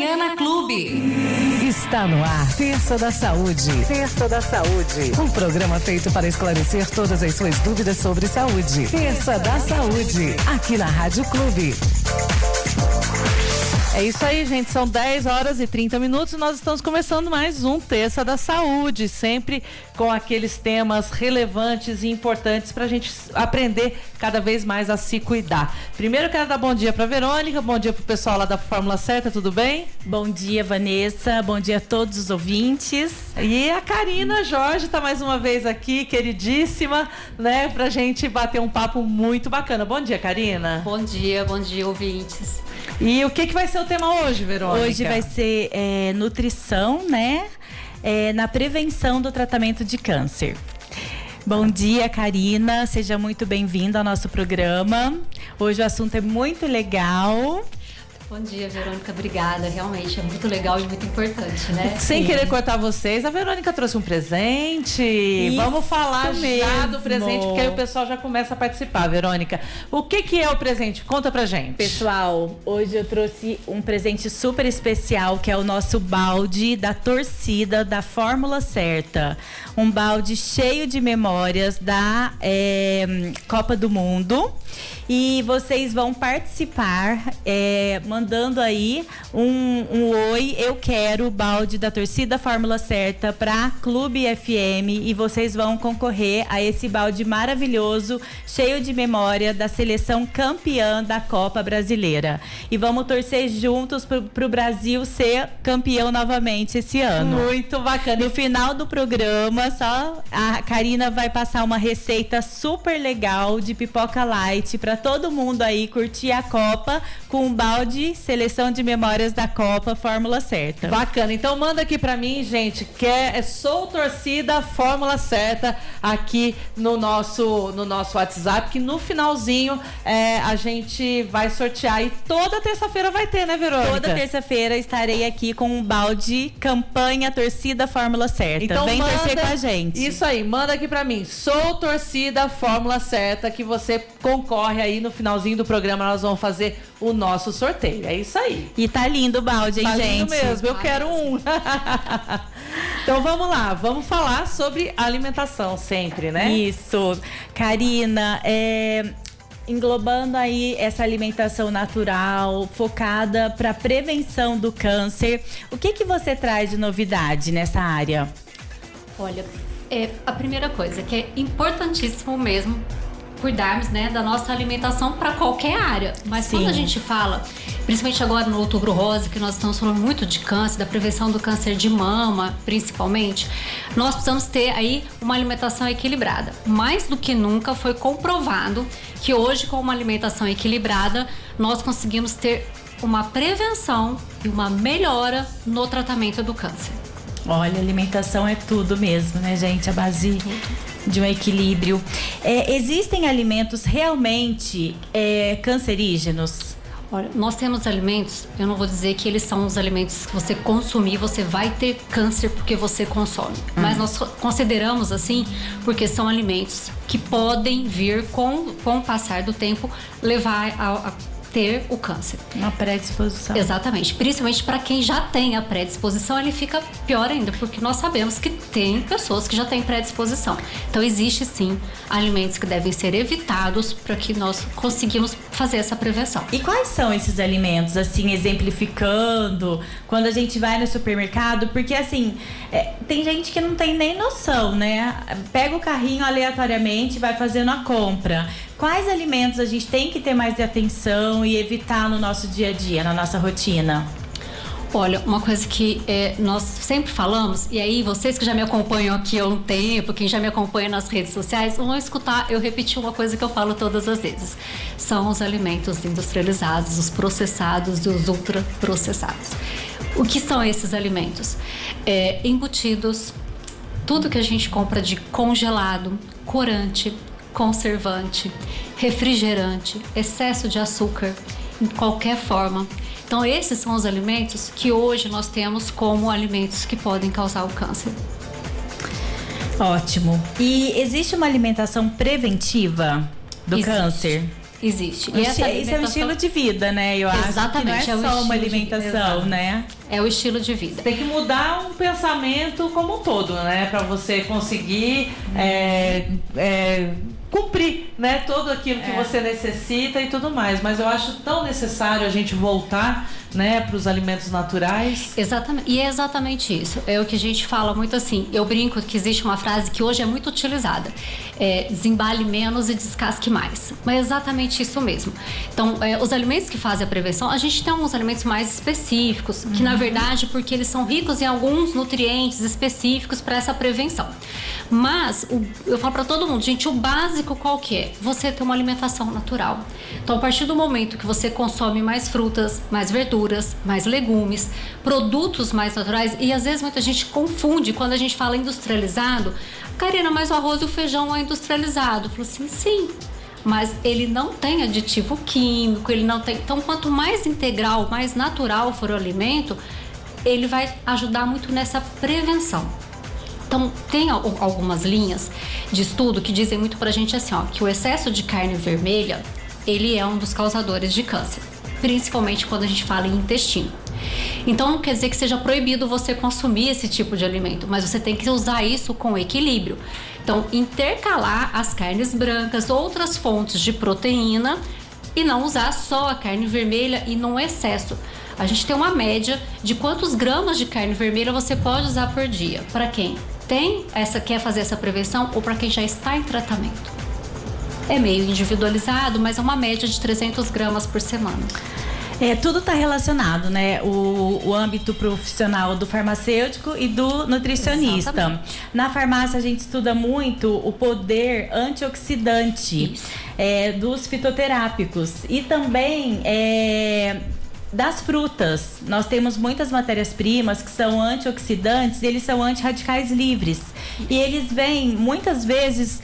Ana Clube. Está no ar, Terça da Saúde. Terça da Saúde. Um programa feito para esclarecer todas as suas dúvidas sobre saúde. Terça da Saúde, aqui na Rádio Clube. É isso aí, gente. São 10 horas e 30 minutos e nós estamos começando mais um Terça da Saúde, sempre com aqueles temas relevantes e importantes para a gente aprender cada vez mais a se cuidar. Primeiro eu quero dar bom dia para Verônica, bom dia para o pessoal lá da Fórmula Certa, tudo bem? Bom dia, Vanessa, bom dia a todos os ouvintes. E a Karina Jorge está mais uma vez aqui, queridíssima, né, para a gente bater um papo muito bacana. Bom dia, Karina. Bom dia, ouvintes. E o que vai ser o tema hoje, Verônica? Hoje vai ser nutrição, né? Na prevenção do tratamento de câncer. Bom dia, Karina. Seja muito bem-vinda ao nosso programa. Hoje o assunto é muito legal. Bom dia, Verônica. Obrigada. Realmente é muito legal e muito importante, né? Sem querer cortar vocês, a Verônica trouxe um presente. Isso. Vamos falar Mesmo. já do presente, porque aí o pessoal já começa a participar. Verônica, o que é o presente? Conta pra gente. Pessoal, hoje eu trouxe um presente super especial, que é o nosso balde da torcida da Fórmula Certa. Um balde cheio de memórias da Copa do Mundo. E vocês vão participar mandando aí um oi, eu quero o balde da torcida Fórmula Certa para Clube FM, e vocês vão concorrer a esse balde maravilhoso, cheio de memória da seleção campeã da Copa Brasileira. E vamos torcer juntos pro Brasil ser campeão novamente esse ano. Muito bacana. No final do programa, só a Karina vai passar uma receita super legal de pipoca light para todo mundo aí curtir a Copa com um balde seleção de memórias da Copa Fórmula Certa. Bacana. Então manda aqui pra mim, gente, que sou torcida Fórmula Certa aqui no nosso WhatsApp, que no finalzinho a gente vai sortear, e toda terça-feira vai ter, né, Verônica? Toda terça-feira estarei aqui com um balde campanha torcida Fórmula Certa. Então vem torcer com a gente. Isso aí, manda aqui pra mim. Sou torcida Fórmula Certa, que você concorre aí no finalzinho do programa. Nós vamos fazer o nosso sorteio. É isso aí. E tá lindo o balde, hein, tá gente? Lindo mesmo, eu quero um. Então vamos lá, vamos falar sobre alimentação sempre, né? Isso. Karina, englobando aí essa alimentação natural, focada para prevenção do câncer, o que você traz de novidade nessa área? Olha, a primeira coisa que é importantíssimo mesmo cuidarmos, né, da nossa alimentação para qualquer área. Mas Sim. Quando a gente fala, principalmente agora no Outubro Rosa, que nós estamos falando muito de câncer, da prevenção do câncer de mama, principalmente, nós precisamos ter aí uma alimentação equilibrada. Mais do que nunca foi comprovado que hoje, com uma alimentação equilibrada, nós conseguimos ter uma prevenção e uma melhora no tratamento do câncer. Olha, alimentação é tudo mesmo, né, gente? A base de um equilíbrio. Existem alimentos realmente cancerígenos? Olha, nós temos alimentos, eu não vou dizer que eles são os alimentos que você consumir, você vai ter câncer porque você consome. Mas nós consideramos assim porque são alimentos que podem vir com o passar do tempo levar a ter o câncer. Uma predisposição. Exatamente. Principalmente para quem já tem a predisposição, ele fica pior ainda, porque nós sabemos que tem pessoas que já têm predisposição. Então, existe sim alimentos que devem ser evitados para que nós conseguimos fazer essa prevenção. E quais são esses alimentos, assim, exemplificando, quando a gente vai no supermercado? Porque, assim, tem gente que não tem nem noção, né? Pega o carrinho aleatoriamente e vai fazendo a compra. Quais alimentos a gente tem que ter mais de atenção e evitar no nosso dia a dia, na nossa rotina? Olha, uma coisa que nós sempre falamos, e aí vocês que já me acompanham aqui há um tempo, quem já me acompanha nas redes sociais, vão escutar eu repetir uma coisa que eu falo todas as vezes. São os alimentos industrializados, os processados e os ultraprocessados. O que são esses alimentos? Embutidos, tudo que a gente compra de congelado, corante, conservante, refrigerante, excesso de açúcar, em qualquer forma. Então, esses são os alimentos que hoje nós temos como alimentos que podem causar o câncer. Ótimo. E existe uma alimentação preventiva do câncer? Existe. E essa isso é um estilo de vida, né? Eu Exatamente, acho que não é só uma alimentação, né? É o estilo de vida. Tem que mudar um pensamento como um todo, né? Para você conseguir cumprir, né? Tudo aquilo que você necessita e tudo mais. Mas eu acho tão necessário a gente voltar, né, para os alimentos naturais. Exatamente. E é exatamente isso. É o que a gente fala muito assim. Eu brinco que existe uma frase que hoje é muito utilizada. Desembale menos e descasque mais. Mas é exatamente isso mesmo. Então, os alimentos que fazem a prevenção, a gente tem alguns alimentos mais específicos, que na verdade, porque eles são ricos em alguns nutrientes específicos para essa prevenção. Mas, eu falo para todo mundo, gente, o básico qual que é? Você ter uma alimentação natural. Então, a partir do momento que você consome mais frutas, mais verduras, mais legumes, produtos mais naturais, e às vezes muita gente confunde quando a gente fala industrializado. Karina, mas o arroz e o feijão é industrializado. Eu falo assim, sim, mas ele não tem aditivo químico, ele não tem. Então, quanto mais integral, mais natural for o alimento, ele vai ajudar muito nessa prevenção. Então, tem algumas linhas de estudo que dizem muito pra gente assim, ó, que o excesso de carne vermelha, ele é um dos causadores de câncer, principalmente quando a gente fala em intestino. Então, não quer dizer que seja proibido você consumir esse tipo de alimento, mas você tem que usar isso com equilíbrio. Então, intercalar as carnes brancas, outras fontes de proteína e não usar só a carne vermelha e num excesso. A gente tem uma média de quantos gramas de carne vermelha você pode usar por dia. Para quem quer fazer essa prevenção ou para quem já está em tratamento. É meio individualizado, mas é uma média de 300 gramas por semana. Tudo está relacionado, né? O âmbito profissional do farmacêutico e do nutricionista. Exatamente. Na farmácia a gente estuda muito o poder antioxidante dos fitoterápicos e também das frutas. Nós temos muitas matérias-primas que são antioxidantes e eles são antirradicais livres. E eles vêm muitas vezes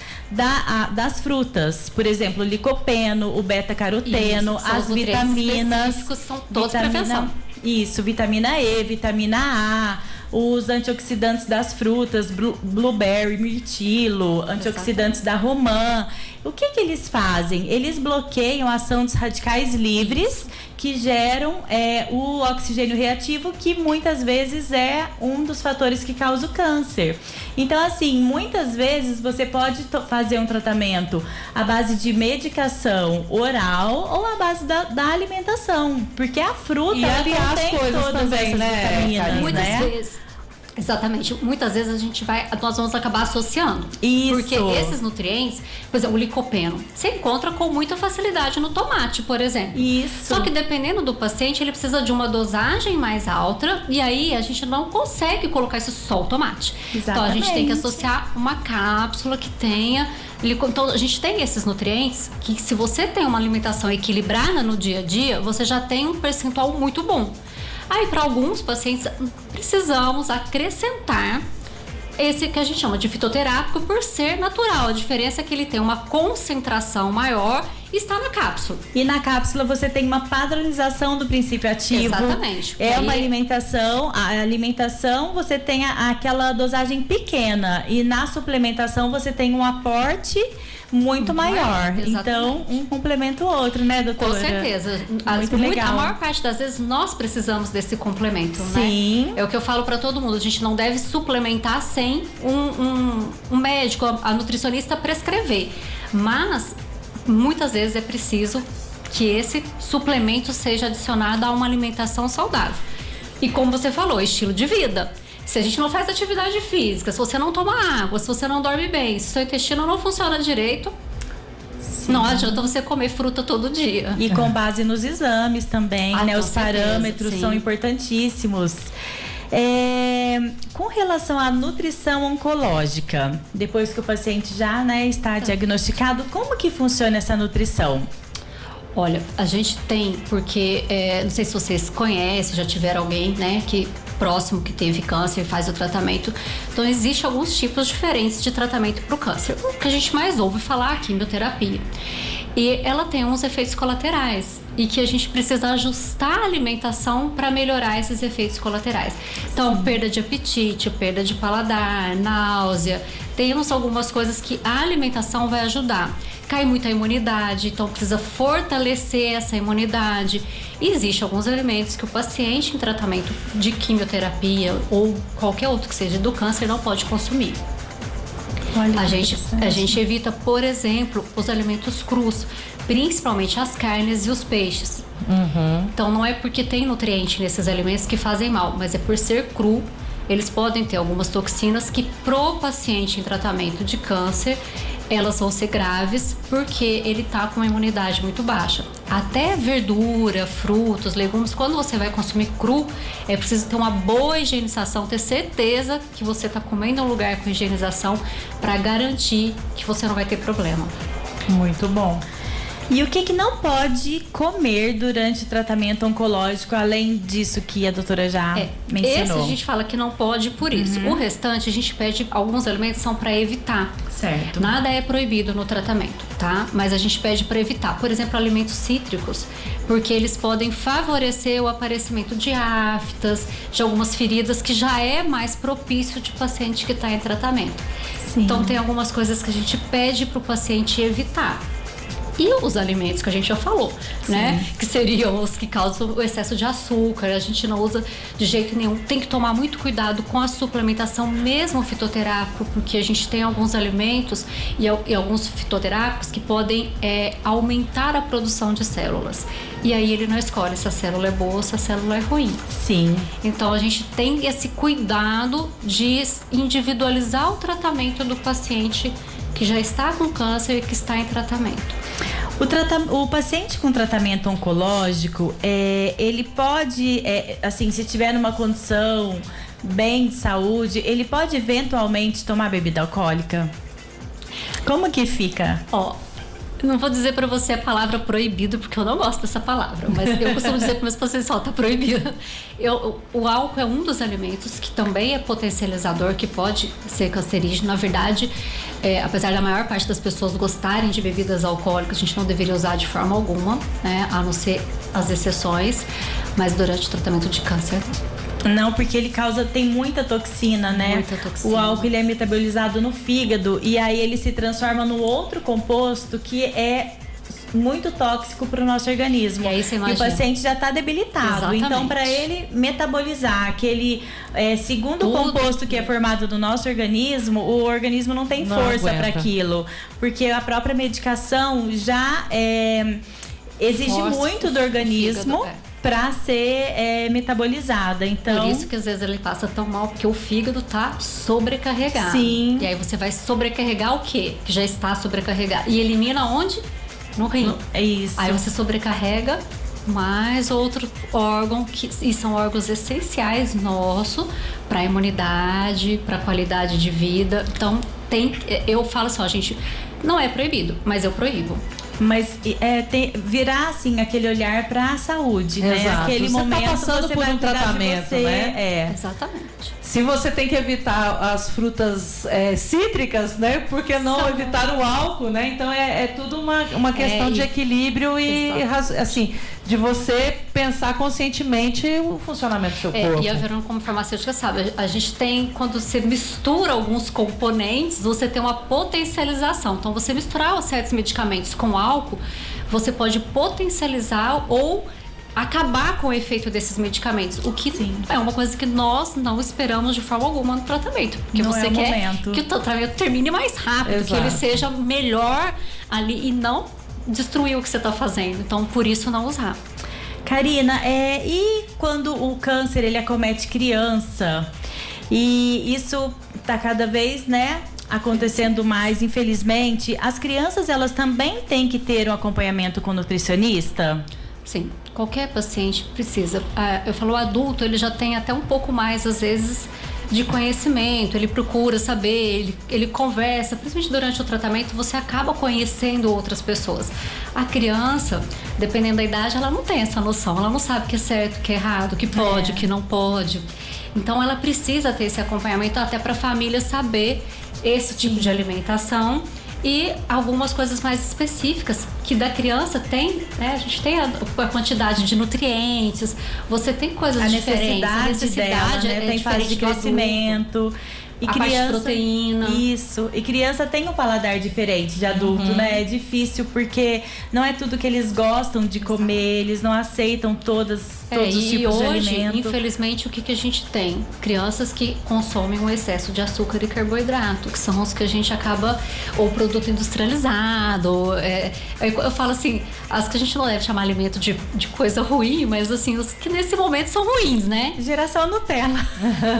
das frutas. Por exemplo, o licopeno, o beta-caroteno, as vitaminas. São todos prevenção. Isso, vitamina E, vitamina A, os antioxidantes das frutas, blueberry, mirtilo, antioxidantes da romã. O que eles fazem? Eles bloqueiam a ação dos radicais livres que geram o oxigênio reativo, que muitas vezes é um dos fatores que causa o câncer. Então, assim, muitas vezes você pode fazer um tratamento à base de medicação oral ou à base da alimentação, porque a fruta aliás tem coisas todas também, essas vitaminas, Muitas né? vezes. Exatamente. Muitas vezes nós vamos acabar associando. Isso. Porque esses nutrientes, por exemplo, o licopeno, você encontra com muita facilidade no tomate, por exemplo. Isso. Só que dependendo do paciente, ele precisa de uma dosagem mais alta e aí a gente não consegue colocar isso só o tomate. Exatamente. Então a gente tem que associar uma cápsula que tenha. Então a gente tem esses nutrientes que, se você tem uma alimentação equilibrada no dia a dia, você já tem um percentual muito bom. Aí, para alguns pacientes, precisamos acrescentar esse que a gente chama de fitoterápico por ser natural. A diferença é que ele tem uma concentração maior e está na cápsula. E na cápsula você tem uma padronização do princípio ativo. Exatamente. Uma alimentação. A alimentação você tem aquela dosagem pequena e na suplementação você tem um aporte muito maior. Então, um complementa o outro, né, doutora? Com certeza. Muito legal. A maior parte das vezes nós precisamos desse complemento, Sim. né? É o que eu falo para todo mundo. A gente não deve suplementar sem um médico, a nutricionista prescrever. Mas, muitas vezes é preciso que esse suplemento seja adicionado a uma alimentação saudável. E como você falou, estilo de vida. Se a gente não faz atividade física, se você não toma água, se você não dorme bem, se seu intestino não funciona direito, sim, não adianta você comer fruta todo dia. E com base nos exames também, né? Os parâmetros são importantíssimos. Com relação à nutrição oncológica, depois que o paciente já, né, está diagnosticado, como que funciona essa nutrição? Olha, a gente tem, porque não sei se vocês conhecem, já tiveram alguém, né, que próximo que teve câncer e faz o tratamento. Então, existem alguns tipos diferentes de tratamento para o câncer. O que a gente mais ouve falar é a quimioterapia. E ela tem uns efeitos colaterais e que a gente precisa ajustar a alimentação para melhorar esses efeitos colaterais. Então, perda de apetite, perda de paladar, náusea. Temos algumas coisas que a alimentação vai ajudar. cai muito a imunidade, então precisa fortalecer essa imunidade. E existem alguns alimentos que o paciente em tratamento de quimioterapia ou qualquer outro que seja do câncer não pode consumir. Olha, A gente evita, por exemplo, os alimentos crus, principalmente as carnes e os peixes. Então não é porque tem nutriente nesses alimentos que fazem mal, mas é por ser cru. Eles podem ter algumas toxinas que pro paciente em tratamento de câncer, elas vão ser graves porque ele tá com uma imunidade muito baixa. Até verdura, frutos, legumes, quando você vai consumir cru, é preciso ter uma boa higienização, ter certeza que você tá comendo um lugar com higienização para garantir que você não vai ter problema. Muito bom. E o que não pode comer durante o tratamento oncológico, além disso que a doutora já mencionou? Esse a gente fala que não pode por isso. O restante a gente pede, alguns alimentos são para evitar. Certo. Nada é proibido no tratamento, tá? Mas a gente pede para evitar, por exemplo, alimentos cítricos, porque eles podem favorecer o aparecimento de aftas, de algumas feridas que já é mais propício de paciente que está em tratamento. Sim. Então tem algumas coisas que a gente pede para o paciente evitar. E os alimentos que a gente já falou, né? Que seriam os que causam o excesso de açúcar. A gente não usa de jeito nenhum. Tem que tomar muito cuidado com a suplementação, mesmo fitoterápico, porque a gente tem alguns alimentos e alguns fitoterápicos que podem aumentar a produção de células. E aí ele não escolhe se a célula é boa ou se a célula é ruim. Sim. Então a gente tem esse cuidado de individualizar o tratamento do paciente que já está com câncer e que está em tratamento. O paciente com tratamento oncológico, ele pode, assim, se tiver numa condição bem de saúde, ele pode eventualmente tomar bebida alcoólica? Como que fica? Não vou dizer pra você a palavra proibido, porque eu não gosto dessa palavra, mas eu costumo dizer para meus pacientes, tá proibido. O álcool é um dos alimentos que também é potencializador, que pode ser cancerígeno. Na verdade, apesar da maior parte das pessoas gostarem de bebidas alcoólicas, a gente não deveria usar de forma alguma, né, a não ser as exceções, mas durante o tratamento de câncer. Não, porque ele tem muita toxina, né? Muita toxina. O álcool, ele é metabolizado no fígado e aí ele se transforma no outro composto que é muito tóxico para o nosso organismo. E aí você imagina. E o paciente já está debilitado. Exatamente. Então, para ele metabolizar aquele segundo composto que é formado do nosso organismo, o organismo não tem força para aquilo. Porque a própria medicação já exige muito do organismo. Para ser metabolizada. Então, por isso que às vezes ele passa tão mal, porque o fígado tá sobrecarregado. Sim. E aí você vai sobrecarregar o quê? Que já está sobrecarregado. E elimina onde? No rim. É isso. Aí você sobrecarrega mais outro órgão, e são órgãos essenciais nossos para a imunidade, para a qualidade de vida. Então, eu falo assim, gente, não é proibido, mas eu proíbo. Mas virar assim aquele olhar para a saúde, né? Exato. Aquele você momento tá passando você por vai um tratamento, né? Exatamente. Se você tem que evitar as frutas cítricas, né? Por que não evitar o álcool, né? Então é tudo uma questão de equilíbrio e assim, de você pensar conscientemente o funcionamento do seu corpo. E a Verônica, como farmacêutica, sabe, a gente tem, quando você mistura alguns componentes, você tem uma potencialização. Então, você misturar certos medicamentos com álcool, você pode potencializar ou acabar com o efeito desses medicamentos, o que é uma coisa que nós não esperamos de forma alguma no tratamento, porque não você quer que o tratamento termine mais rápido, que ele seja melhor ali e não destruir o que você está fazendo. Então, por isso não usar. Karina, e quando o câncer ele acomete criança, e isso tá cada vez, né, acontecendo mais, infelizmente, as crianças elas também têm que ter um acompanhamento com nutricionista? Sim, qualquer paciente precisa. Eu falo, o adulto, ele já tem até um pouco mais, às vezes, de conhecimento, ele procura saber, ele conversa, principalmente durante o tratamento, você acaba conhecendo outras pessoas. A criança, dependendo da idade, ela não tem essa noção, ela não sabe o que é certo, o que é errado, o que pode, o que não pode. Então, ela precisa ter esse acompanhamento até para a família saber esse tipo de alimentação. E algumas coisas mais específicas que da criança tem, né? A gente tem a quantidade de nutrientes, você tem coisas diferentes. A necessidade dela, né? Tem fase de crescimento. E a parte de proteína. Isso. E criança tem um paladar diferente de adulto, né? É difícil porque não é tudo que eles gostam de comer, eles não aceitam todos os tipos de alimento. Infelizmente, o que a gente tem? Crianças que consomem um excesso de açúcar e carboidrato, que são os que a gente acaba, ou produto industrializado. Eu falo assim, as que a gente não deve chamar alimento de coisa ruim, mas assim, os que nesse momento são ruins, né? Geração Nutella.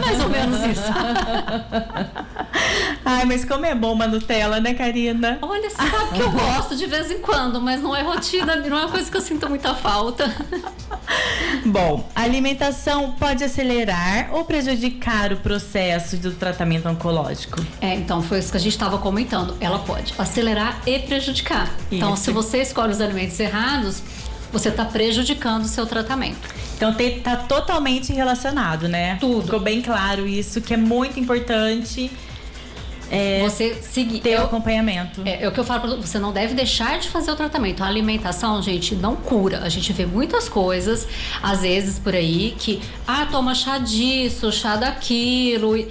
Mais ou menos isso. Ai, mas como é bom uma Nutella, né, Karina? Olha, você sabe que eu gosto de vez em quando, mas não é rotina, não é uma coisa que eu sinto muita falta. Bom, a alimentação pode acelerar ou prejudicar o processo do tratamento oncológico? Então foi isso que a gente estava comentando. Ela pode acelerar e prejudicar. Então, se você escolhe os alimentos errados, você está prejudicando o seu tratamento. Então tá totalmente relacionado, né? Tudo. Ficou bem claro isso, que é muito importante você seguir, ter o acompanhamento. É o que eu falo pra você, você não deve deixar de fazer o tratamento. A alimentação, gente, não cura. A gente vê muitas coisas, às vezes por aí, que toma chá disso, chá daquilo.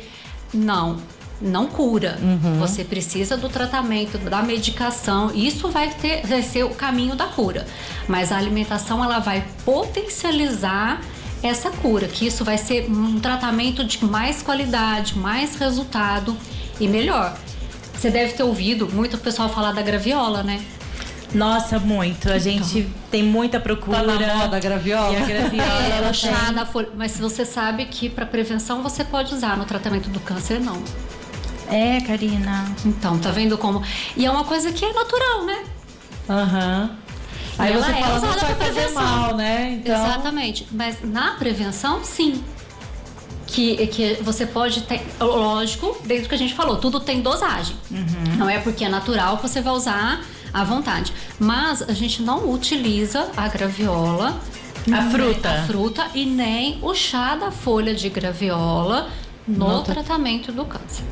Não cura. Você precisa do tratamento, da medicação. Isso vai ser o caminho da cura. Mas a alimentação, ela vai potencializar essa cura, que isso vai ser um tratamento de mais qualidade, mais resultado e melhor. Você deve ter ouvido muito o pessoal falar da graviola, né? Nossa, muito. A gente tem muita procura. Tá na moda a graviola? E a graviola, o chá da folha. Mas se você sabe que para prevenção você pode usar, no tratamento do câncer não. Karina. Então, tá vendo como... E é uma coisa que é natural, né? Aí ela você fala, não usada vai pra fazer prevenção. mal, né? Então... Exatamente. Mas na prevenção, sim. Que você pode ter... Lógico, dentro do que a gente falou, tudo tem dosagem. Não é porque é natural que você vai usar à vontade. Mas a gente não utiliza a graviola... A fruta e nem o chá da folha de graviola no tratamento do câncer.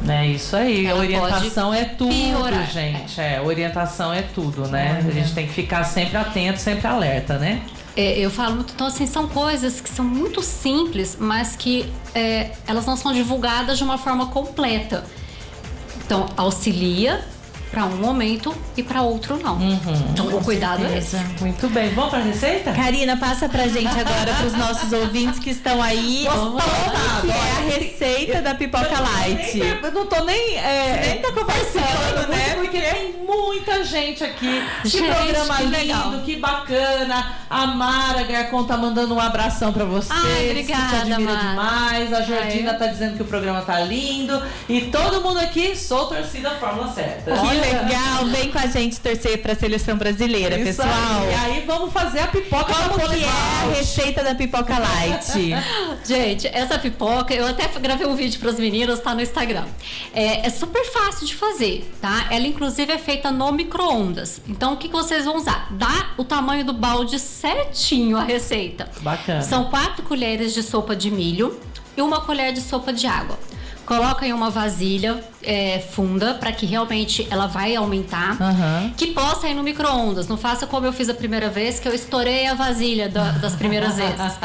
É isso aí, Ela a orientação é tudo, piorar, gente. Orientação é tudo, né? A gente tem que ficar sempre atento, sempre alerta, né? Eu falo muito, então assim, são coisas que são muito simples, mas que elas não são divulgadas de uma forma completa. Então, auxilia para um momento e para outro não. Então, o cuidado é esse. Muito bem, vamos para a receita? Karina, passa pra gente agora, pros nossos ouvintes que estão aí, que é a receita da pipoca light. Eu não tô nem tá conversando, né? Porque tem muita gente aqui. Que Gente, programa que lindo, legal. que bacana. A Mara Garcon tá mandando um abração pra vocês. Obrigada, que te admira Mara. demais. A Jordina tá dizendo que o programa tá lindo. E todo mundo aqui, sou torcida Fórmula Certa. Que legal, vem com a gente torcer pra seleção brasileira, Isso pessoal. aí. E aí vamos fazer a pipoca. Como que é a receita da pipoca light? Gente, essa pipoca, eu até gravei um vídeo para as meninas, tá no Instagram. É super fácil de fazer, tá? Ela inclusive é feita no micro-ondas. Então o que vocês vão usar? Dá o tamanho do balde certinho a receita. Bacana. São 4 colheres de sopa de milho e 1 colher de sopa de água. Coloca em uma vasilha funda para que realmente ela vai aumentar. Que possa ir no micro-ondas. Não faça como eu fiz a primeira vez, que eu estourei a vasilha das primeiras vezes.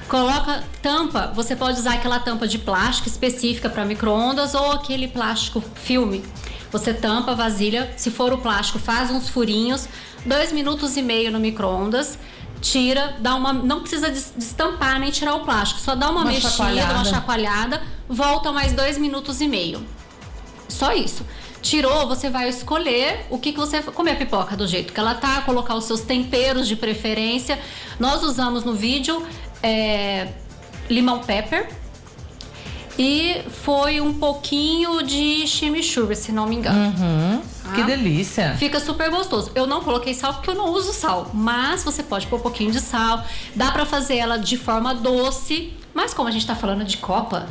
Coloca tampa. Você pode usar aquela tampa de plástico específica para micro-ondas ou aquele plástico filme. Você tampa a vasilha. Se for o plástico, faz uns furinhos. 2,5 minutos no micro-ondas. Tira, não precisa destampar nem tirar o plástico, só dá uma mexida, uma chacoalhada, volta mais 2,5 minutos. Só isso. Tirou, você vai escolher o que você vai comer a pipoca do jeito que ela tá, colocar os seus temperos de preferência. Nós usamos no vídeo limão pepper e foi um pouquinho de chimichurri, se não me engano. Que delícia. Fica super gostoso. Eu não coloquei sal porque eu não uso sal, mas você pode pôr um pouquinho de sal. Dá pra fazer ela de forma doce, mas como a gente tá falando de copa,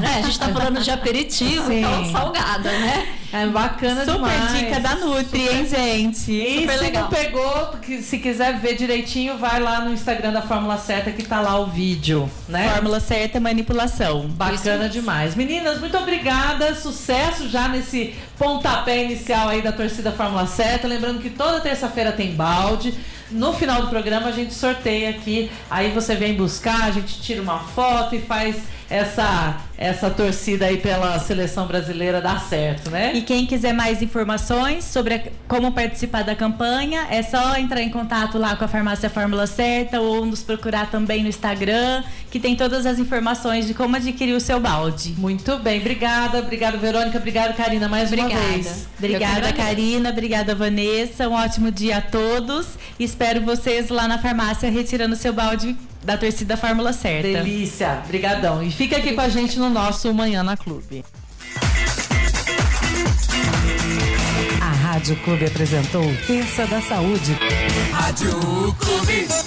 né? A gente tá falando de aperitivo, então salgada, né? É bacana demais. Super dica da Nutri, hein, gente? E Super se legal. não pegou, que se quiser ver direitinho, vai lá no Instagram da Fórmula Certa que tá lá o vídeo, né? Fórmula certa, manipulação. Bacana demais. Meninas, muito obrigada. Sucesso já nesse pontapé inicial aí da torcida Fórmula Certa. Lembrando que toda terça-feira tem balde. No final do programa a gente sorteia aqui. Aí você vem buscar, a gente tira uma foto e faz essa torcida aí pela seleção brasileira dar certo, né? E quem quiser mais informações sobre como participar da campanha, é só entrar em contato lá com a Farmácia Fórmula Certa ou nos procurar também no Instagram, que tem todas as informações de como adquirir o seu balde. Muito bem, obrigada, Verônica, obrigada, Karina, mais uma vez. Obrigada, Karina, obrigada, Vanessa, um ótimo dia a todos, espero vocês lá na farmácia retirando o seu balde da torcida Fórmula Certa. Delícia, brigadão. E fica aqui com a gente no nosso Manhã na Clube. A Rádio Clube apresentou Terça da Saúde. Rádio Clube.